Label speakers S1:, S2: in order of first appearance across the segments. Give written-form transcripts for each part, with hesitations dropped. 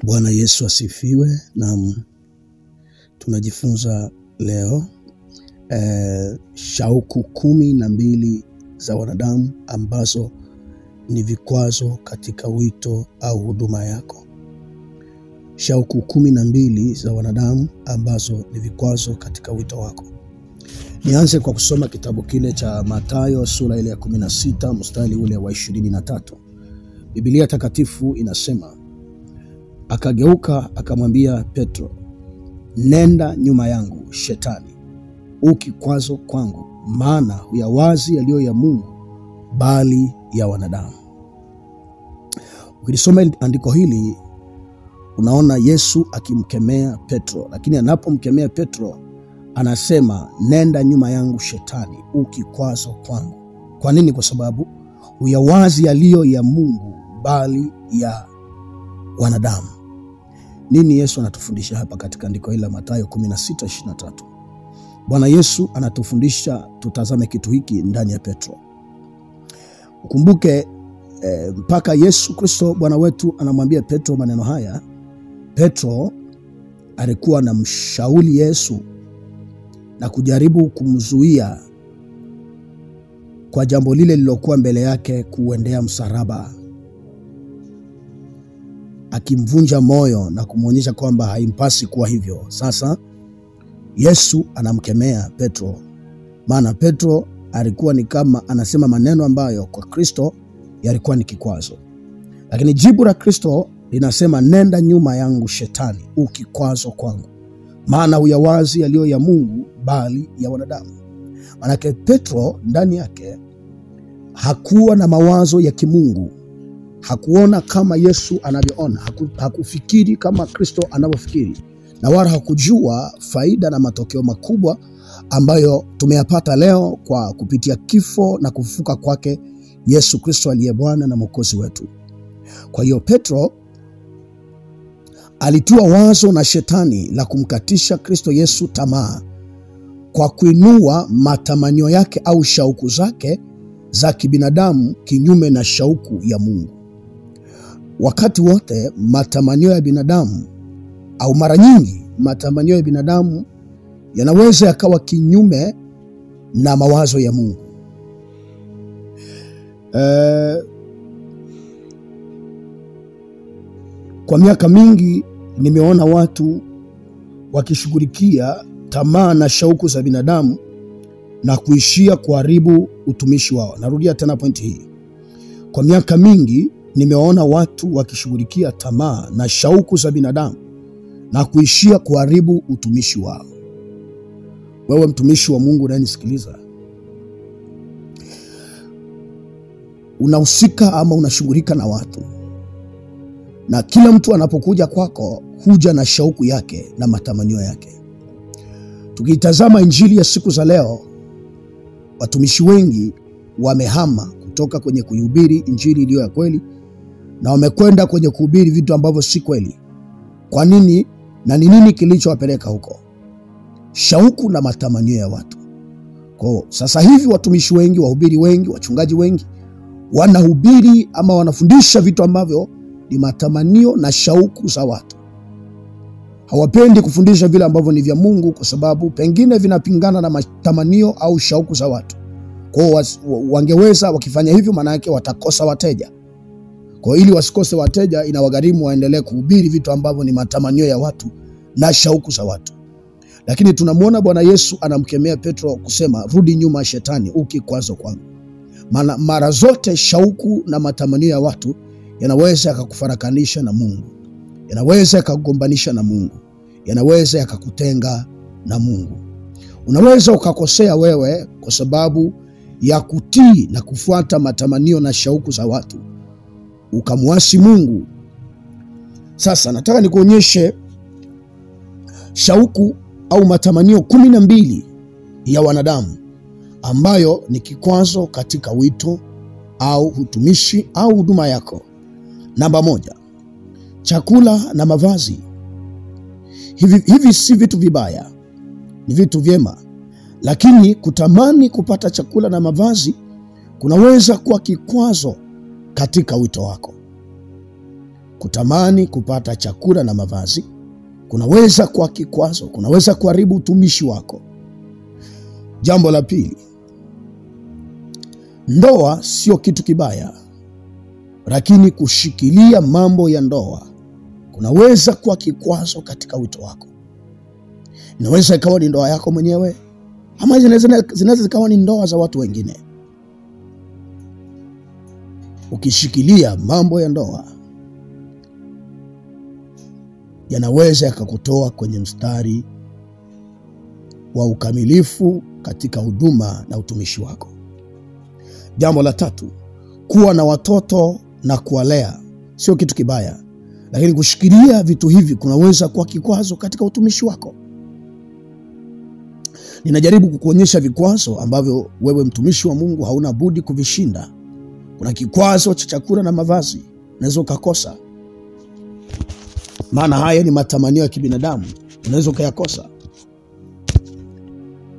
S1: Bwana Yesu asifiwe. Na tunajifunza leo shauku 12 za wanadamu ambazo ni vikwazo katika wito au huduma yako. Shauku 12 za wanadamu ambazo ni vikwazo katika wito wako. Nianze kwa kusoma kitabu kile cha Mathayo sura ile ya 16 mstari ule wa 23. Biblia takatifu inasema, akageuka akamwambia Petro, nenda nyuma yangu Shetani, ukikwazo kwangu, maana huyawazi yaliyo ya Mungu bali ya wanadamu. Ukisoma andiko hili unaona Yesu akimkemea Petro, lakini anapomkemea Petro anasema nenda nyuma yangu Shetani, ukikwazo kwangu. Kwa nini? Kwa sababu huyawazi yaliyo ya Mungu bali ya wanadamu. Nini Yesu anatufundisha hapa katika andiko hili la Mathayo 16:23? Bwana Yesu anatufundisha tutazame kitu hiki ndani ya Petro. Ukumbuke mpaka Yesu Kristo Bwana wetu anamwambia Petro maneno haya, Petro alikuwa na mshauri Yesu na kujaribu kumzuia kwa jambo lile lilokuwa mbele yake, kuendea msalaba, akimvunja moyo na kumuonyesha kwamba haimpasi kuwa hivyo. Sasa Yesu anamkemea Petro, maana Petro alikuwa ni kama anasema maneno ambayo kwa Kristo yalikuwa ni kikwazo. Lakini jibu la Kristo linasema nenda nyuma yangu Shetani, ukikwazo kwangu, maana huyawazi yaliyo ya Mungu bali ya wanadamu. Manake Petro ndani yake hakuwa na mawazo ya kimungu. Hakuona kama Yesu anavyoona, hakufikiri kama Kristo anavyofikiri, na wala hakujua faida na matokeo makubwa ambayo tumeyapata leo kwa kupitia kifo na kufufuka kwake Yesu Kristo aliye Bwana na Mwokozi wetu. Kwa hiyo Petro alitua wazo na Shetani la kumkatisha Kristo Yesu tamaa kwa kuinua matamanio yake au shauku zake za kibinadamu kinyume na shauku ya Mungu. Wakati wote matamanio ya binadamu, au mara nyingi matamanio ya binadamu, yanaweza yakawa kinyume na mawazo ya Mungu. Kwa miaka mingi nimeona watu wakishughulikia tamaa na shauku za binadamu na kuishia kuharibu utumishi wao. Narudia tena pointi hii. Kwa miaka mingi nimeona watu wakishughulikia tamaa na shauku za binadamu na kuishia kuharibu utumishi wao. Wewe mtumishi wa Mungu unanisikiliza, unahusika ama unashughulika na watu, na kila mtu anapokuja kwako huja na shauku yake na matamanio yake. Tukitazama injili ya siku za leo, watumishi wengi wamehama kutoka kwenye kuhubiri injili iliyo ya kweli na wamekwenda kwenye kuhubiri vitu ambavyo si kweli. Kwa nini? Na ni nini kilichowapeleka huko? Shauku na matamanio ya watu. Kwa sasa hivi watumishi wengi, wahubiri wengi, wachungaji wengi wanahubiri ama wanafundisha vitu ambavyo ni matamanio na shauku za watu. Hawapendi kufundisha vile ambavyo ni vya Mungu, kwa sababu pengine vinapingana na matamanio au shauku za watu. Kwa wangeweza wakifanya hivyo, maana yake watakosa wateja. Kwa ili wasikose wateja, inawagharimu waendelee kuhubiri vitu ambavyo ni matamanio ya watu na shauku za watu. Lakini tunamuona Bwana Yesu anamkemea Petro kusema, rudi nyuma Shetani, ukikwazo kwangu. Mara zote shauku na matamanio ya watu yanaweza yakakufarakanisha na Mungu, yanaweza yakakugombanisha na Mungu, yanaweza yakakutenga na Mungu. Unaweza ukakosea wewe kwa sababu ya kutii na kufuata matamanio na shauku za watu, ukamwasi Mungu. Sasa nataka nikuonyeshe shauku au matamanio 12 ya wanadamu ambayo ni kikwazo katika wito au utumishi au huduma yako. Namba 1, chakula na mavazi. Hivi si vitu vibaya, ni vitu vyema. Lakini kutamani kupata chakula na mavazi kunaweza kuwa kikwazo katika wito wako. kutamani kupata chakula na mavazi kunaweza kuwa kikwazo, kunaweza kuharibu utumishi wako. Jambo la pili, ndoa sio kitu kibaya, lakini kushikilia mambo ya ndoa kunaweza kuwa kikwazo katika wito wako. Inaweza ikawa ni ndoa yako mwenyewe, ama zinaweza zikawa ni ndoa za watu wengine. Ukishikilia mambo ya ndoa, yanaweza yakakutoa kwenye mstari wa ukamilifu katika huduma na utumishi wako. Jambo la tatu, kuwa na watoto na kuwalea sio kitu kibaya, lakini kushikilia vitu hivi kunaweza kuwa kikwazo katika utumishi wako. Ninajaribu kukuonyesha vikwazo ambavyo wewe mtumishi wa Mungu hauna budi kuvishinda. Kuna kikwazo cha chakula na mavazi, unaweza ukakosa. Maana haya ni matamanio ya kibinadamu, unaweza ukayakosa.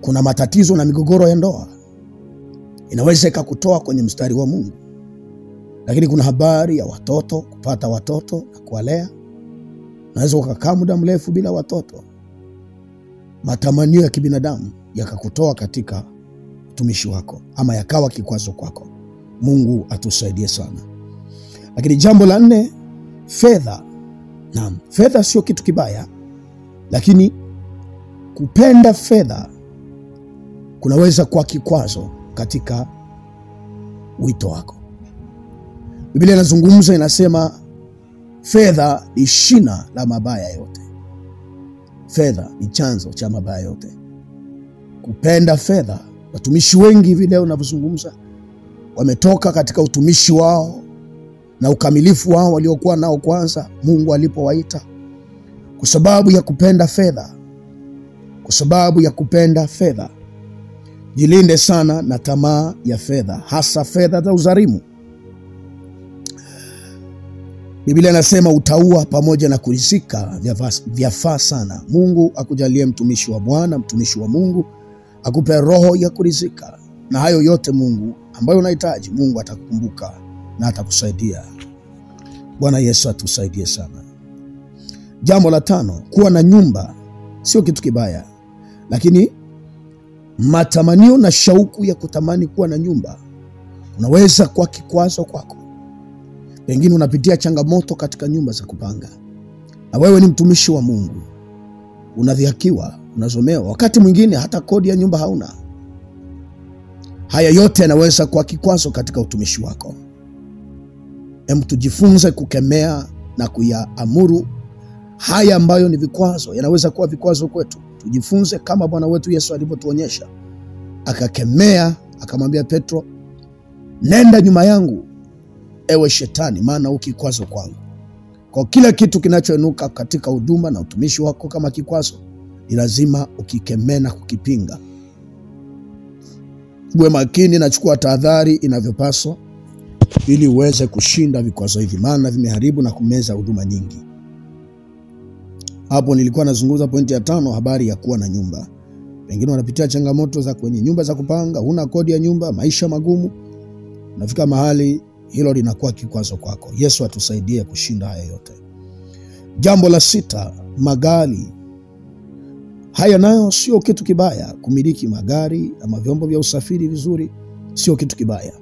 S1: Kuna matatizo na migogoro ya ndoa, inaweza ikakutoa kwenye mstari wa Mungu. Lakini kuna habari ya watoto, kupata watoto na kuwalea. Unaweza ukakaa muda mrefu bila watoto. Matamanio ya kibinadamu yakakutoa katika utumishi wako, ama yakawa kikwazo kwako. Mungu atusaidie sana. Lakini jambo la 4, fedha. Naam, fedha sio kitu kibaya, lakini kupenda fedha kunaweza kuwa kikwazo katika wito wako. Biblia inazungumza, inasema fedha ni shina la mabaya yote. Fedha ni chanzo cha mabaya yote. Kupenda fedha, watumishi wengi hivi leo ninavyozungumza wametoka katika utumishi wao na ukamilifu wao waliokuwa nao kwanza Mungu alipowaita, kwa sababu ya kupenda fedha. Kwa sababu ya kupenda fedha. Jilinde sana na tamaa ya fedha, hasa fedha za udhalimu. Biblia inasema utaua pamoja na kurizika vyafaa sana. Mungu akujalie mtumishi wa Bwana, mtumishi wa Mungu, akupe roho ya kurizika. Na hayo yote Mungu ambayo unahitaji, Mungu atakukumbuka na atakusaidia. Bwana Yesu atusaidie sana. Jambo la 5, kuwa na nyumba sio kitu kibaya, lakini matamanio na shauku ya kutamani kuwa na nyumba unaweza kuwa kikwazo kwako. Pengine unapitia changamoto katika nyumba za kupanga, na wewe ni mtumishi wa Mungu, unadhihakiwa, unazomewa, wakati mwingine hata kodi ya nyumba hauna. Haya yote yanaweza kuwa kikwazo katika utumishi wako. Tujifunze kukemea na kuyaamuru haya ambayo ni vikwazo, yanaweza kuwa vikwazo kwetu. Tujifunze kama Bwana wetu Yesu alivyotuonyesha, akakemea, akamwambia Petro, nenda nyuma yangu ewe shetani, maana ukikwazo kwangu. Kwa kila kitu kinachoinuka katika huduma na utumishi wako kama kikwazo, ni lazima ukikemea na kukipinga. Uwe makini na chukua tahadhari inavyopaswa, ili uweze kushinda vikwazo hivi, maana vimeharibu na kumeza huduma nyingi. Hapo nilikuwa nazungumza pointi ya 5, habari ya kuwa na nyumba. Wengine wanapitia changamoto za kwenye nyumba za kupanga, huna kodi ya nyumba, maisha magumu. Unafika mahali hilo linakuwa kikwazo kwako. Yesu atusaidie kushinda haya yote. Jambo la 6, magari. Haya nayo sio kitu kibaya. Kumiliki magari ama vyombo vya usafiri vizuri sio kitu kibaya,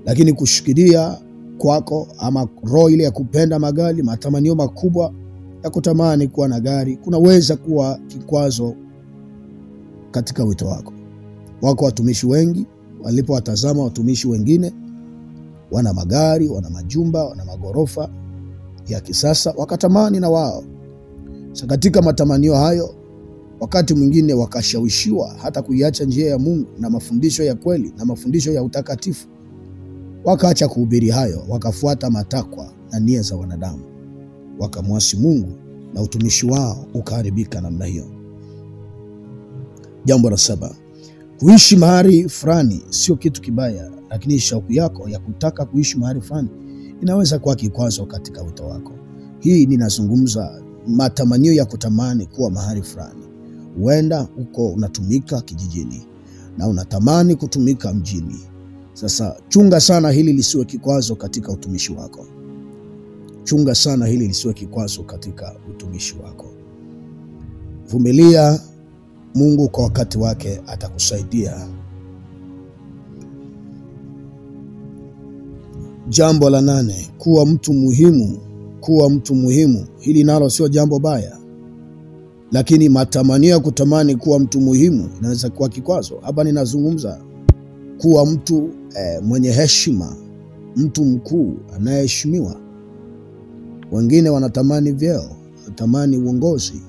S1: lakini kushikilia kwako ama roho ile ya kupenda magari, matamanio makubwa ya kutamani kuwa na gari, kunaweza kuwa kikwazo katika wito wako. Wako watumishi wengi walipowatazama watumishi wengine wana magari, wana majumba, wana magorofa ya kisasa, wakatamani na wao. Sasa katika matamanio hayo, wakati mwingine wakashawishiwa hata kuiacha njia ya Mungu na mafundisho ya kweli na mafundisho ya utakatifu. Wakaacha kuhubiri hayo, wakafuata matakwa na nia za wanadamu, wakamwasi Mungu na utumishi wao ukaharibika namna hiyo. Jambo la 7, kuishi mahali fulani sio kitu kibaya, lakini shauku yako ya kutaka kuishi mahali fulani inaweza kuwa kikwazo katika wito wako. Hii ninazungumza matamanio ya kutamani kuwa mahali fulani. Huenda uko unatumika kijijini na unatamani kutumika mjini. Sasa chunga sana hili lisiwe kikwazo katika utumishi wako. Chunga sana hili lisiwe kikwazo katika utumishi wako. Vumilia, Mungu kwa wakati wake atakusaidia. Jambo la 8, kuwa mtu muhimu. Kuwa mtu muhimu. Hili nalo sio jambo baya. Lakini matamanio ya kutamani kuwa mtu muhimu inaweza kuwa kikwazo. Hapa ninazungumza kuwa mtu mwenye heshima, mtu mkuu anayeheshimiwa. Wengine wanatamani vyeo, wanatamani uongozi.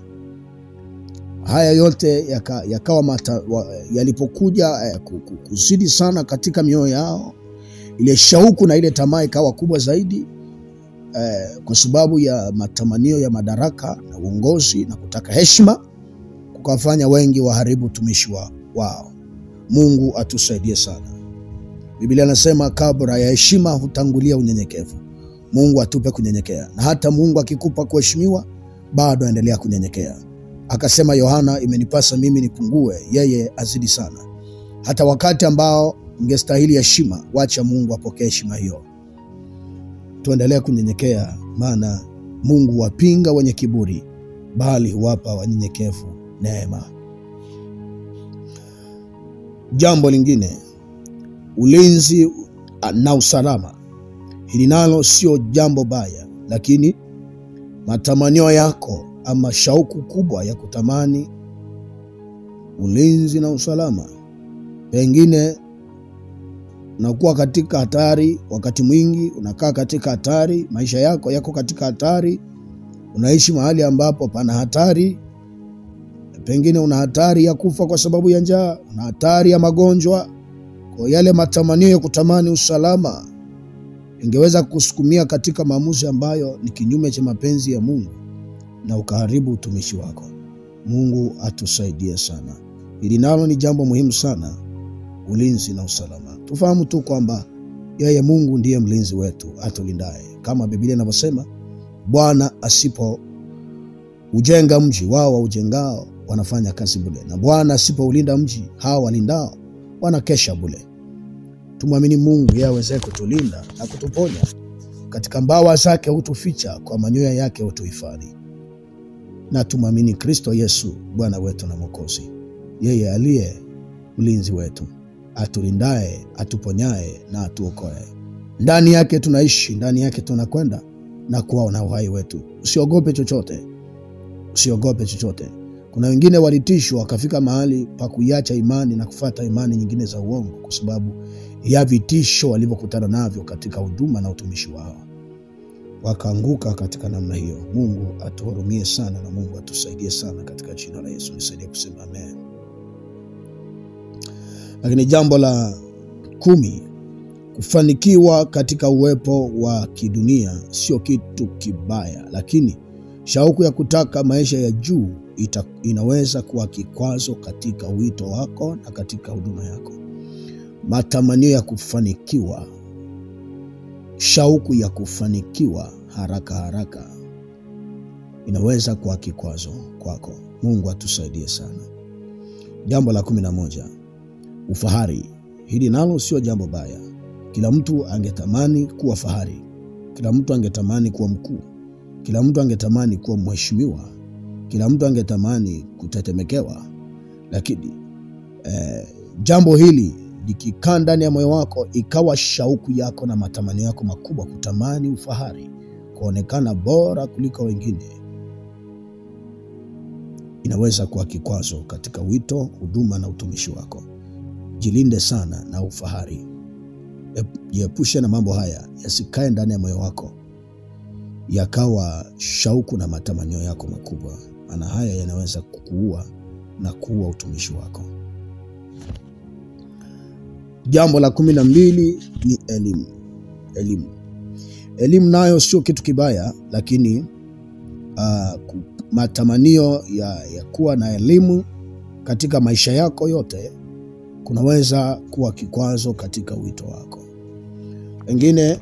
S1: Haya yote yakawa yalipokuja kuzidi sana katika mioyo yao, ile shauku na ile tamaa ikawa kubwa zaidi, kwa sababu ya matamanio ya madaraka na uongozi na kutaka heshima, kukafanya wengi waharibu utumishi wao. Mungu atusaidie sana. Biblia inasema kabla ya heshima hutangulia unyenyekevu. Mungu atupe kunyenyekea, na hata Mungu akikupa kuheshimiwa bado endelea kunyenyekea. Akasema Yohana, imenipasa mimi nipungue, yeye azidi sana. Hata wakati ambao ungestahili heshima, wacha Mungu apokee heshima hiyo. Tuendelee kunyenyekea, maana Mungu wapinga wenye kiburi, bali huwapa wanyenyekevu neema. Jambo lingine, ulinzi na usalama. Hili nalo sio jambo baya, lakini matamanio yako ama shauku kubwa ya kutamani ulinzi na usalama, pengine unakuwa katika hatari. Wakati mwingi unakaa katika hatari, maisha yako yako katika hatari, unaishi mahali ambapo pana hatari. Pengine una hatari ya kufa kwa sababu ya njaa, una hatari ya magonjwa. Kwa yale matamanio ya kutamani usalama ingeweza kusukumia katika maamuzi ambayo ni kinyume cha mapenzi ya Mungu, na ukaharibu utumishi wako. Mungu atusaidie sana. Hili nalo ni jambo muhimu sana, ulinzi na usalama. Tufahamu tu kwamba yeye Mungu ndiye mlinzi wetu atulindaye. Kama Biblia inavyosema, Bwana asipo ujenga mji, wao waujengao wanafanya kazi bure, na Bwana asipoulinda mji, hao walindao wanakesha bure. Tumwamini Mungu, yeye aweze kutulinda na kutuponya. Katika mbawa zake hutuficha, kwa manyoya yake hutuhifadhi. Na tumwamini Kristo Yesu, Bwana wetu na Mwokozi, yeye aliye mlinzi wetu, atulindaye, atuponyaye na atuokoe. Ndani yake tunaishi, ndani yake tunakwenda na kuona uhai wetu. Usiogope chochote. Usiogope chochote. Kuna wengine walitishwa wakafika mahali pa kuiacha imani na kufuata imani nyingine za uongo kwa sababu ya vitisho walivyokutana navyo katika huduma na utumishi wao. Wakaanguka katika namna hiyo. Mungu atuhurumie sana na Mungu atusaidie sana katika jina la Yesu. Nisaidie kusema amen. Lakini jambo la 10, kufanikiwa katika uwepo wa kidunia sio kitu kibaya, lakini shauku ya kutaka maisha ya juu inaweza kuwa kikwazo katika wito wako na katika huduma yako. Matamanio ya kufanikiwa, shauku ya kufanikiwa haraka inaweza kuwa kikwazo kwako. Mungu atusaidie sana. Jambo la 11, ufahari. Hili nalo sio jambo baya. Kila mtu angetamani kuwa fahari. Kila mtu angetamani kuwa mkuu. Kila mtu angetamani kuwa mheshimiwa. Kila mtu angetamani kutetemekewa. Lakini jambo hili likikaa ndani ya moyo wako, ikawa shauku yako na matamanio yako makubwa kutamani ufahari, kuonekana bora kuliko wengine, inaweza kuwa kikwazo katika wito, huduma na utumishi wako. Jilinde sana na ufahari. Jiepushe na mambo haya, yasikae ndani ya moyo wako yakawa shauku na matamanio yako makubwa, maana haya yanaweza kukuua na kuua utumishi wako. Jambo la 12 ni elimu. Elimu nayo sio kitu kibaya, lakini matamanio ya kuwa na elimu katika maisha yako yote kunaweza kuwa kikwazo katika wito wako. Wengine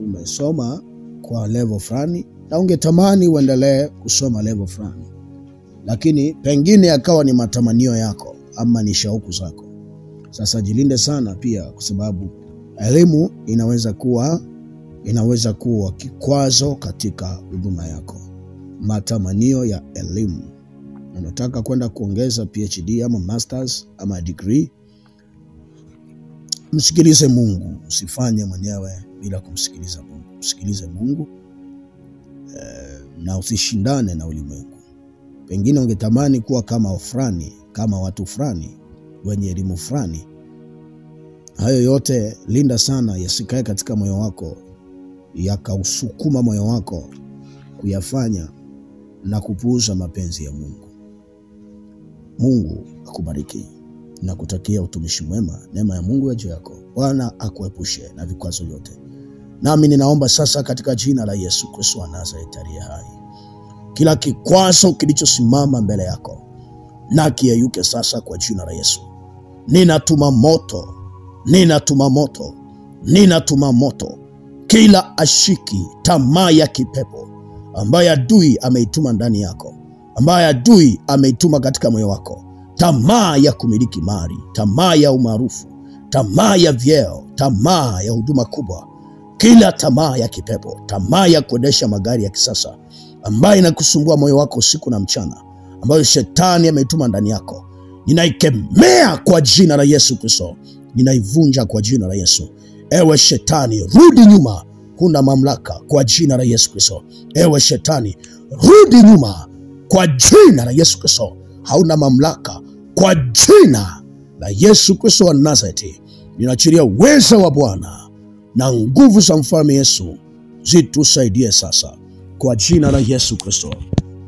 S1: umesoma kwa level fulani na ungetamani uendelee kusoma level fulani, lakini pengine yakawa ni matamanio yako ama ni shauku zako. Sasa jilinde sana pia, kwa sababu elimu inaweza kuwa inaweza kuwa kikwazo katika huduma yako. Matamanio ya elimu. Unataka kwenda kuongeza PhD ama masters ama degree, msikilize Mungu. Usifanye mwenyewe bila kumsikiliza Mungu. Msikilize Mungu na usishindane na ulimwengu. Pengine ungetamani kuwa kama fulani, kama watu fulani wenye elimu fulani. Hayo yote linda sana yasikae katika moyo wako, yakausukuma moyo wako kuyafanya na kupuuza mapenzi ya Mungu. Mungu akubariki na kutakia utumishi mwema. Neema ya Mungu ya juu yako. Bwana akuepushe na vikwazo vyote. Nami ninaomba sasa katika jina la Yesu Kristo wa Nazareti aliye hai, kila kikwazo kilichosimama mbele yako na kiyeyuke sasa kwa jina la Yesu. Ninatuma moto, ninatuma moto, ninatuma moto. Kila ashiki tamaa ya kipepo ambaye adui ameituma ndani yako, ambaye adui ameituma katika moyo wako, tamaa ya kumiliki mali, tamaa ya umaarufu, tamaa ya vyeo, tamaa ya huduma kubwa, kila tamaa ya kipepo, tamaa ya kuendesha magari ya kisasa ambayo inakusumbua moyo wako usiku na mchana, ambayo shetani ameituma ndani yako, ninaikemea kwa jina la Yesu Kristo. Ninaivunja kwa jina la Yesu. Ewe shetani, rudi nyuma, huna mamlaka kwa jina la Yesu Kristo. Ewe shetani, rudi nyuma kwa jina la Yesu Kristo. Hauna mamlaka kwa jina la Yesu Kristo wa Nazareti. Ninaachilia uwezo wa Bwana na nguvu za mfalme Yesu zitusaidie sasa kwa jina la Yesu Kristo.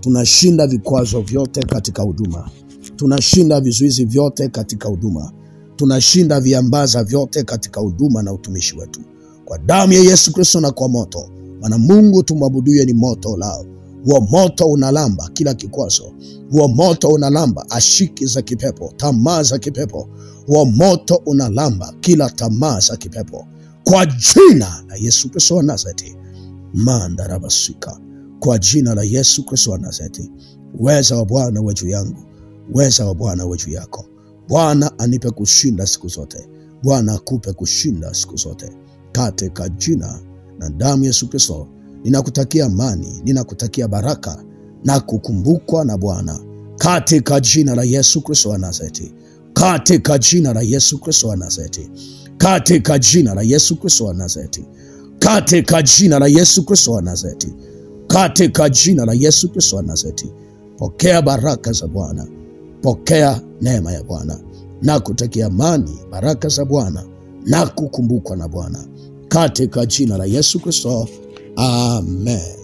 S1: Tunashinda vikwazo vyote katika huduma. Tunashinda vizuizi vyote katika huduma. Tunashinda viambaza vyote katika huduma na utumishi wetu kwa damu ya Yesu Kristo na kwa moto. Maana Mungu tumwabuduye ni moto lao. Huo moto unalamba kila kikwazo. Huo moto unalamba ashiki za kipepo, tamaa za kipepo. Huo moto unalamba kila tamaa za kipepo kwa jina la Yesu Kristo wa Nazareti. Mandarabasika. Kwa jina la Yesu Kristo wa Nazareti. Uweza wa Bwana uwe juu yangu. Uweza wa Bwana uwe juu yako. Bwana anipe kushinda siku zote. Bwana akupe kushinda siku zote. Katika jina na damu Yesu Kristo, ninakutakia amani, ninakutakia baraka na kukumbukwa na Bwana. Katika jina la Yesu Kristo wa Nazareti. Katika jina la Yesu Kristo wa Nazareti. Katika jina la Yesu Kristo wa Nazareti. Katika jina la Yesu Kristo wa Nazareti. Katika jina la Yesu Kristo wa Nazareti. Pokea baraka za Bwana. Pokea neema ya Bwana na kutakia amani, baraka za Bwana na kukumbukwa na Bwana. Katika jina la Yesu Kristo. Amen.